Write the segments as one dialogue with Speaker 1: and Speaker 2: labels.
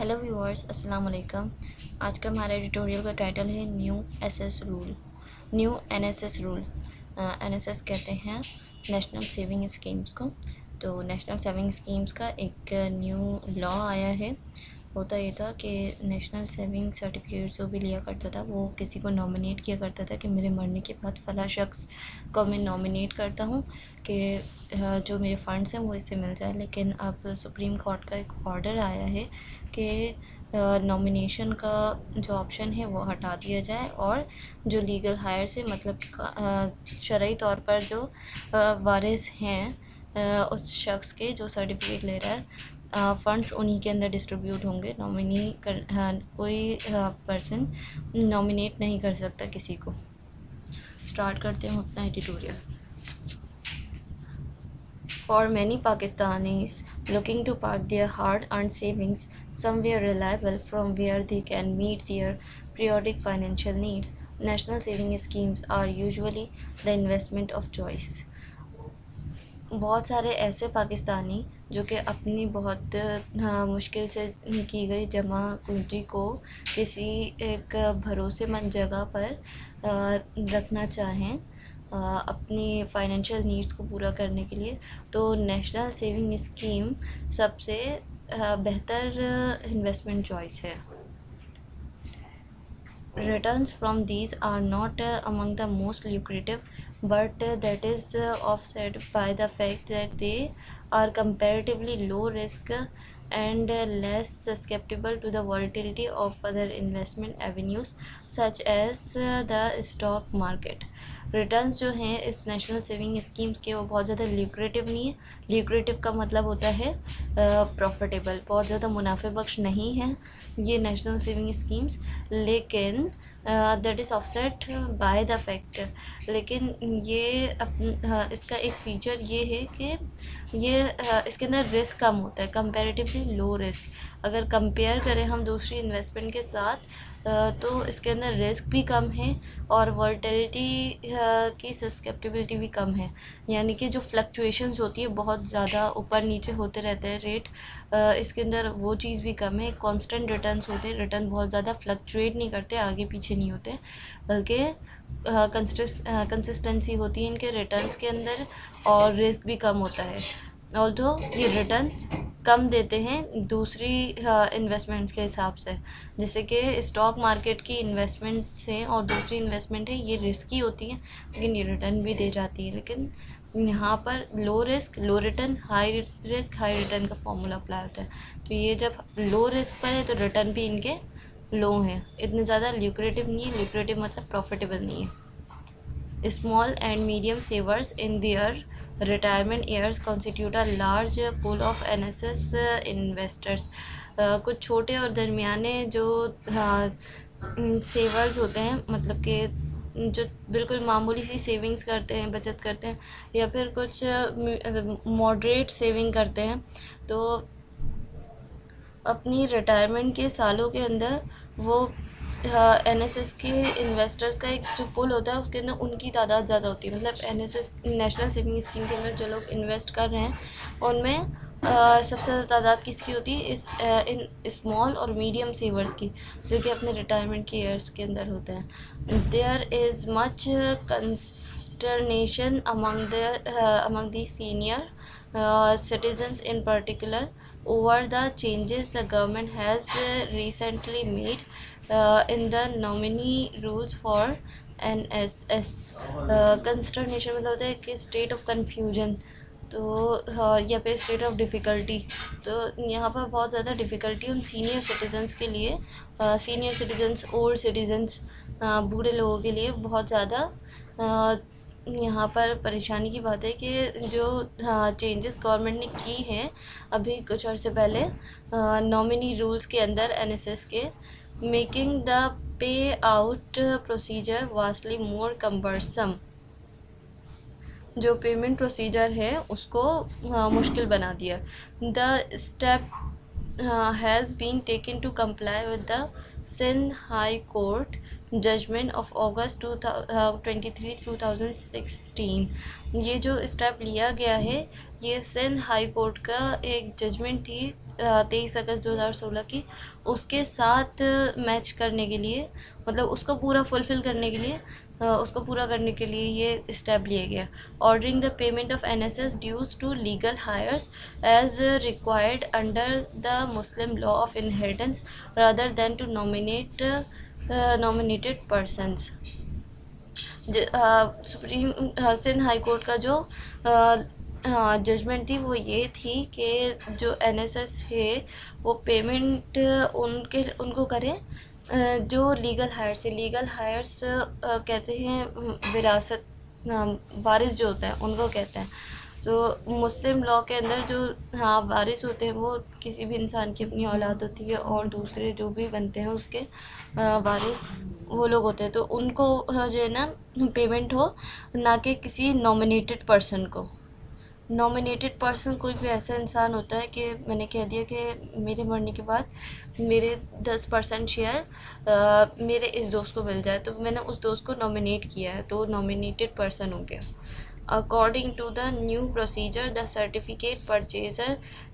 Speaker 1: Hello viewers, अस्सलाम वालेकुम। आज का हमारा एडिटोरियल का टाइटल है new SS rule. New NSS rule, NSS कहते हैं नेशनल सेविंग स्कीम्स को। तो नेशनल सेविंग स्कीम्स का एक न्यू लॉ आया है। होता ये था कि नेशनल सेविंग सर्टिफिकेट जो भी लिया करता था वो किसी को नॉमिनेट किया करता था कि मेरे मरने के बाद फ़ला शख्स को मैं नॉमिनेट करता हूँ कि जो मेरे फ़ंड्स हैं वो इससे मिल जाए। लेकिन अब सुप्रीम कोर्ट का एक ऑर्डर आया है कि नॉमिनेशन का जो ऑप्शन है वो हटा दिया जाए और जो लीगल हायर से मतलब कि शरई तौर पर जो वारिस हैं उस शख्स के जो सर्टिफिकेट ले रहा है फ़ंड्स उन्हीं के अंदर डिस्ट्रीब्यूट होंगे। कोई पर्सन नॉमिनेट नहीं कर सकता किसी को। स्टार्ट करते हैं अपना editorial. For many Pakistanis looking to park their hard-earned savings somewhere reliable from where they can meet their periodic financial needs, national saving schemes are usually the investment of choice. बहुत सारे ऐसे पाकिस्तानी जो कि अपनी बहुत मुश्किल से की गई जमा पूंजी को किसी एक भरोसेमंद जगह पर रखना चाहें अपनी फाइनेंशियल नीड्स को पूरा करने के लिए, तो नेशनल सेविंग स्कीम सबसे बेहतर इन्वेस्टमेंट चॉइस है। Returns from these are not among the most lucrative, but that is offset by the fact that they are comparatively low risk and less susceptible to the volatility of other investment avenues such as the stock market. Returns जो हैं इस national saving schemes के वो बहुत ज़्यादा lucrative नहीं है। Lucrative का मतलब होता है प्रॉफिटेबल, बहुत ज़्यादा मुनाफे बख्श नहीं है ये नेशनल सेविंग स्कीम्स, लेकिन that is offset by the fact. लेकिन ये इसका एक फ़ीचर ये है कि ये इसके अंदर रिस्क कम होता है, कंपैरेटिवली लो रिस्क। अगर कंपेयर करें हम दूसरी इन्वेस्टमेंट के साथ तो इसके अंदर रिस्क भी कम है और वोलेटिलिटी की सस्केप्टिबिलिटी भी कम है। यानी कि जो फ्लक्चुएशंस होती है बहुत ज़्यादा ऊपर नीचे होते रहते हैं रेट, इसके अंदर वो चीज़ भी कम है। कांस्टेंट रिटर्न्स होते हैं, रिटर्न बहुत ज़्यादा फ्लक्चुएट नहीं करते, आगे पीछे नहीं होते, बल्कि कंसिस्टेंसी होती है इनके रिटर्न्स के अंदर और रिस्क भी कम होता है। ऑल्दो ये रिटर्न कम देते हैं दूसरी इन्वेस्टमेंट्स के हिसाब से, जैसे कि स्टॉक मार्केट की इन्वेस्टमेंट से और दूसरी इन्वेस्टमेंट है ये रिस्की होती है लेकिन ये रिटर्न भी दे जाती है। लेकिन यहाँ पर low risk low return, high risk high return का फॉर्मूला अप्लाई होता है। तो ये जब लो रिस्क पर है तो रिटर्न भी इनके लो हैं, इतने ज़्यादा ल्यूक्रेटिव नहीं है। ल्यूक्रेटिव मतलब प्रॉफिटेबल नहीं है। Small and medium savers in their retirement years constitute a large pool of NSS investors. कुछ छोटे और दरमियाने जो सेवर्स होते हैं, मतलब कि जो बिल्कुल मामूली सी सेविंग्स करते हैं, बचत करते हैं, या फिर कुछ मॉडरेट सेविंग करते हैं, तो अपनी रिटायरमेंट के सालों के अंदर वो एनएसएस के इन्वेस्टर्स का एक जो पुल होता है उसके अंदर उनकी तादाद ज़्यादा होती है। मतलब एनएसएस नेशनल सेविंग स्कीम के अंदर जो लोग इन्वेस्ट कर रहे हैं उनमें सबसे ज़्यादा तादाद किसकी होती है, इन स्मॉल और मीडियम सेवर्स की, जो कि अपने रिटायरमेंट के ईयर्स के अंदर होते हैं। There is much consternation among the senior citizens in particular over the changes the government has recently made in the nominee rules for NSS। कंस्टर्नेशन मतलब होता है कि स्टेट ऑफ कन्फ्यूजन, तो या पे स्टेट ऑफ डिफ़िकल्टी। तो यहाँ पर बहुत ज़्यादा डिफ़िकल्टी उन सीनियर सिटीजन्स के लिए, सीनियर सिटीजन्स, ओल्ड सिटीजन्स, बूढ़े लोगों के लिए बहुत ज़्यादा यहाँ पर परेशानी की बात है कि जो चेंजेस गवर्नमेंट ने की हैं अभी कुछ अर्से पहले नॉमिनी रूल्स के अंदर एनएसएस के, making the pay out procedure vastly more cumbersome. जो पेमेंट प्रोसीजर है उसको मुश्किल बना दिया। The step has been taken to comply with the Sindh high court judgment of August 23 2016। ये जो स्टेप लिया गया है ये सिंध हाई कोर्ट का एक जजमेंट थी 23 अगस्त 2016 की, उसके साथ मैच करने के लिए, मतलब उसको पूरा फुलफ़िल करने के लिए, उसको पूरा करने के लिए ये स्टेप लिया गया। Ordering the payment of NSS dues to legal heirs as required under the Muslim law of inheritance rather than to nominated persons. Supreme Sindh high court का जो जजमेंट थी वो ये थी कि जो NSS है वो पेमेंट उनको करें जो लीगल हायर्स कहते हैं विरासत, वारिस जो होता है उनको कहते हैं। तो मुस्लिम लॉ के अंदर जो वारिस होते हैं वो किसी भी इंसान की अपनी औलाद होती है और दूसरे जो भी बनते हैं उसके वारिस वो लोग होते हैं। तो उनको जो है ना पेमेंट हो, ना कि किसी नॉमिनेटेड पर्सन को। नॉमिनेटेड पर्सन कोई भी ऐसा इंसान होता है कि मैंने कह दिया कि मेरे मरने के बाद मेरे 10% शेयर मेरे इस दोस्त को मिल जाए, तो मैंने उस दोस्त को नॉमिनेट किया है, तो नॉमिनेटेड पर्सन हो गया। According to the new procedure, the certificate purchaser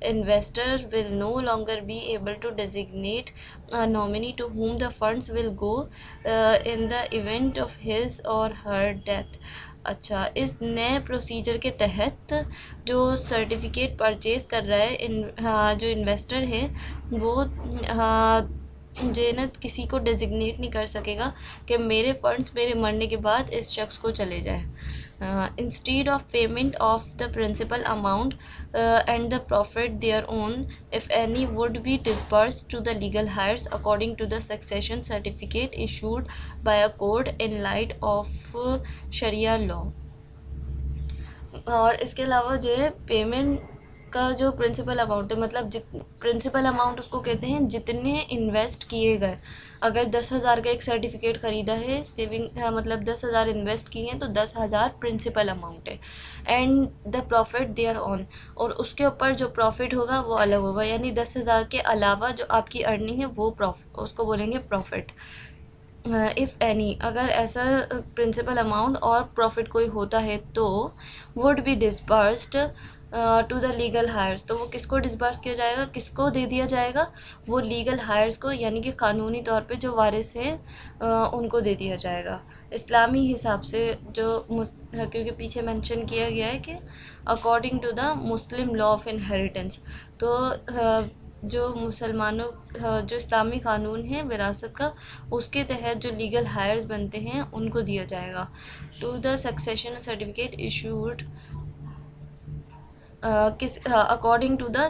Speaker 1: investor will no longer be able to designate a nominee to whom the funds will go in the event of his or her death. अच्छा, इस नए procedure के तहत जो certificate purchase कर रहा है जो इन्वेस्टर है वो जो है ना किसी को डेजिग्नेट नहीं कर सकेगा कि मेरे फंड्स मेरे मरने के बाद इस शख्स को चले जाए। Instead of payment of the principal amount and the profit thereon, if any, would be disbursed to the legal heirs according to the succession certificate issued by a court in light of Sharia law. और इसके अलावा जो है payment का जो principal amount है, मतलब principal amount उसको कहते हैं जितने इन्वेस्ट किए गए। अगर 10,000 का एक सर्टिफिकेट ख़रीदा है, सेविंग मतलब 10,000 इन्वेस्ट किए हैं तो 10,000 प्रिंसिपल अमाउंट है। And the profit there on, और उसके ऊपर जो प्रॉफिट होगा वो अलग होगा, यानी 10,000 के अलावा जो आपकी अर्निंग है वो प्रॉफिट, उसको बोलेंगे प्रॉफिट। इफ़ एनी, अगर ऐसा प्रिंसिपल अमाउंट और प्रॉफिट कोई होता है तो would be disbursed to the legal heirs, तो वो किसको डिस्बर्स किया जाएगा, किसको दे दिया जाएगा, वो लीगल हायर्स को, यानी कि क़ानूनी तौर पे जो वारिस हैं उनको दे दिया जाएगा इस्लामी हिसाब से। जो क्योंकि पीछे मेंशन किया गया है कि according to the Muslim law of inheritance, तो जो मुसलमानों जो इस्लामी क़ानून है विरासत का, उसके तहत जो लीगल हायर्स बनते हैं उनको दिया जाएगा। To the succession certificate issued according to the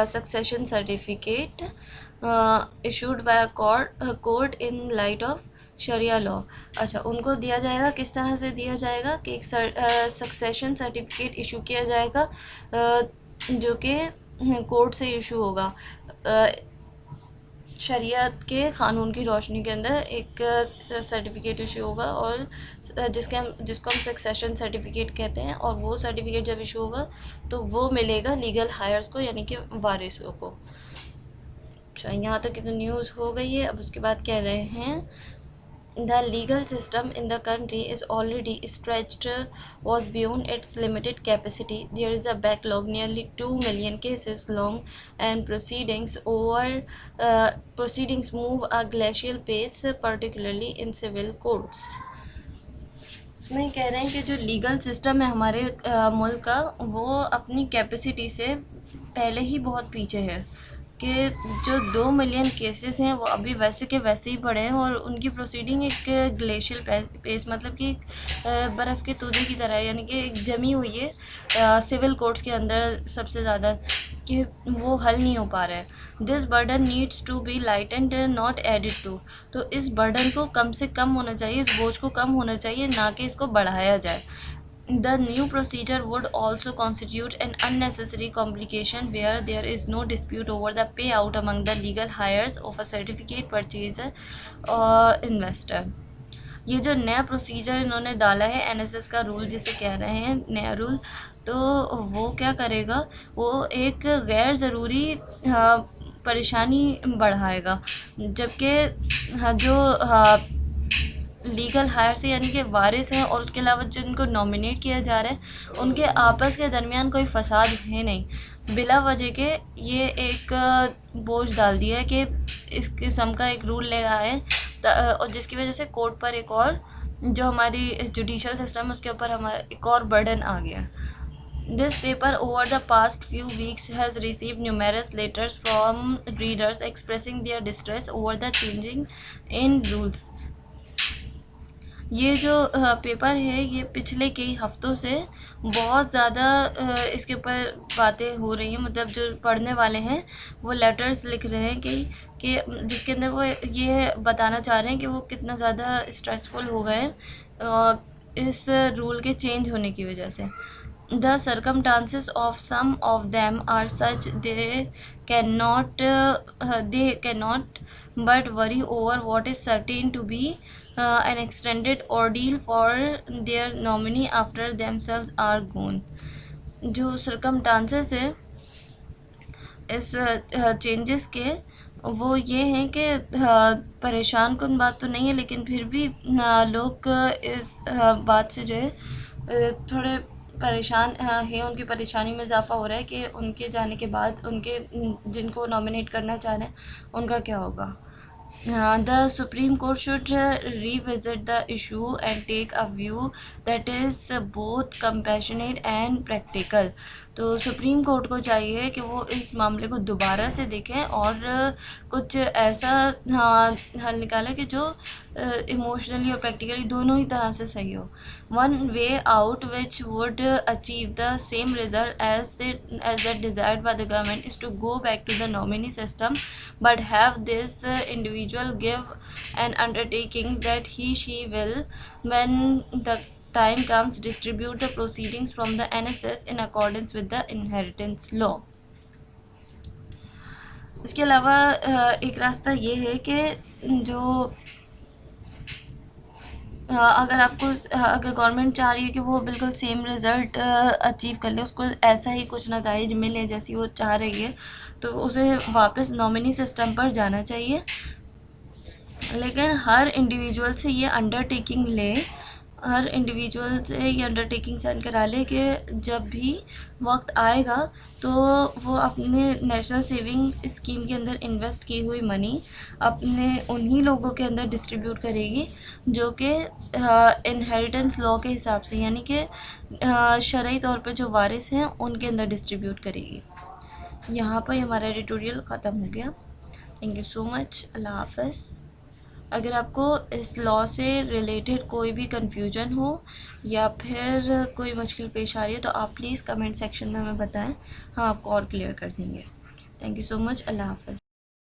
Speaker 1: succession certificate issued by a court in light of sharia law. अच्छा, उनको दिया जाएगा, किस तरह से दिया जाएगा कि एक सक्सेशन सर्टिफिकेट इशू किया जाएगा जो कि कोर्ट से इशू होगा, शरीयत के क़ानून की रोशनी के अंदर एक सर्टिफिकेट इशू होगा, और जिसको हम सक्सेशन सर्टिफिकेट कहते हैं, और वो सर्टिफिकेट जब इशू होगा तो वो मिलेगा लीगल हायर्स को, यानी कि वारिसों को। अच्छा, यहाँ तक की तो न्यूज़ हो गई है। अब उसके बाद कह रहे हैं the legal system in the country is already stretched was beyond its limited capacity. There is a backlog nearly 2 million cases long, and proceedings move a glacial pace, particularly in civil courts. इसमें कह रहे हैं कि जो legal system है हमारे मुल्क का, वो अपनी कैपेसिटी से पहले ही बहुत पीछे है, कि जो 2 मिलियन केसेस हैं वो अभी वैसे के वैसे ही पड़े हैं, और उनकी प्रोसीडिंग एक ग्लेशियल पेस, मतलब कि बर्फ़ के तोदे की तरह है, यानी कि एक जमी हुई है सिविल कोर्ट्स के अंदर सबसे ज़्यादा, कि वो हल नहीं हो पा रहा है। This burden needs to be lightened not added to, तो इस बर्डन को कम से कम होना चाहिए, इस बोझ को कम होना चाहिए, ना कि इसको बढ़ाया जाए। The new procedure would also constitute an unnecessary complication where there is no dispute over the payout among the legal heirs of a certificate purchaser or investor. ये जो नया प्रोसीजर इन्होंने डाला है, NSS का रूल जिसे कह रहे हैं, नया रूल, तो वो क्या करेगा, वो एक गैर ज़रूरी परेशानी बढ़ाएगा, जबकि जो लीगल हायर से यानी कि वारिस हैं, और उसके अलावा जिनको नॉमिनेट किया जा रहा है उनके आपस के दरमियान कोई फ़साद है नहीं, बिला वजह के ये एक बोझ डाल दिया है कि इस किस्म का एक रूल ले रहा है, और जिसकी वजह से कोर्ट पर एक और जो हमारी जुडिशल सिस्टम है उसके ऊपर हमारा एक और बर्डन आ गया। This paper over the past few weeks has received numerous letters from readers expressing their distress over the changing in rules. ये जो पेपर है ये पिछले कई हफ्तों से बहुत ज़्यादा इसके ऊपर बातें हो रही हैं, मतलब जो पढ़ने वाले हैं वो लेटर्स लिख रहे हैं कि जिसके अंदर वो ये बताना चाह रहे हैं कि वो कितना ज़्यादा स्ट्रेसफुल हो गए इस रूल के चेंज होने की वजह से। The circumstances of some of them are such they cannot but worry over what is certain to be an extended ordeal for their nominee after themselves are gone. जो circumstances है इस changes के वो ये हैं कि परेशान कौन बात तो नहीं है, लेकिन फिर भी लोग इस बात से जो है थोड़े परेशान हैं, उनकी परेशानी में इजाफ़ा हो रहा है कि उनके जाने के बाद उनके जिनको नॉमिनेट करना चाह रहे हैं उनका क्या होगा। The Supreme Court should revisit the issue and take a view that is both compassionate and practical. तो सुप्रीम कोर्ट को चाहिए कि वो इस मामले को दोबारा से देखें और कुछ ऐसा हल निकालें कि जो इमोशनली और प्रैक्टिकली दोनों ही तरह से सही हो। One way out which would achieve the same result as that desired by the government is to go back to the nominee system but have this individual give an undertaking that she will, when the time comes, distribute the proceedings from the NSS in accordance with the inheritance law. इसके अलावा एक रास्ता ये है कि जो अगर government चाह रही है कि वो बिल्कुल सेम रिज़ल्ट अचीव कर ले, उसको ऐसा ही कुछ नताइज मिले जैसी वो चाह रही है, तो उसे वापस नॉमिनी सिस्टम पर जाना चाहिए। लेकिन हर इंडिविजुअल से ये अंडरटेकिंग ले, हर इंडिविजुअल से ये अंडरटेकिंग साइन करा ले कि जब भी वक्त आएगा तो वो अपने नेशनल सेविंग स्कीम के अंदर इन्वेस्ट की हुई मनी अपने उन्हीं लोगों के अंदर डिस्ट्रीब्यूट करेगी जो कि इनहेरिटेंस लॉ के हिसाब से, यानी कि शरई तौर पर जो वारिस हैं उनके अंदर डिस्ट्रीब्यूट करेगी। यहाँ पर हमारा एडिटोरियल ख़त्म हो गया। Thank you so much. अल्लाह हाफ़िज़। अगर आपको इस लॉ से रिलेटेड कोई भी कन्फ्यूजन हो या फिर कोई मुश्किल पेश आ रही है तो आप प्लीज़ कमेंट सेक्शन में हमें बताएं, हम आपको और क्लियर कर देंगे। Thank you so much. अल्लाह हाफ़िज़।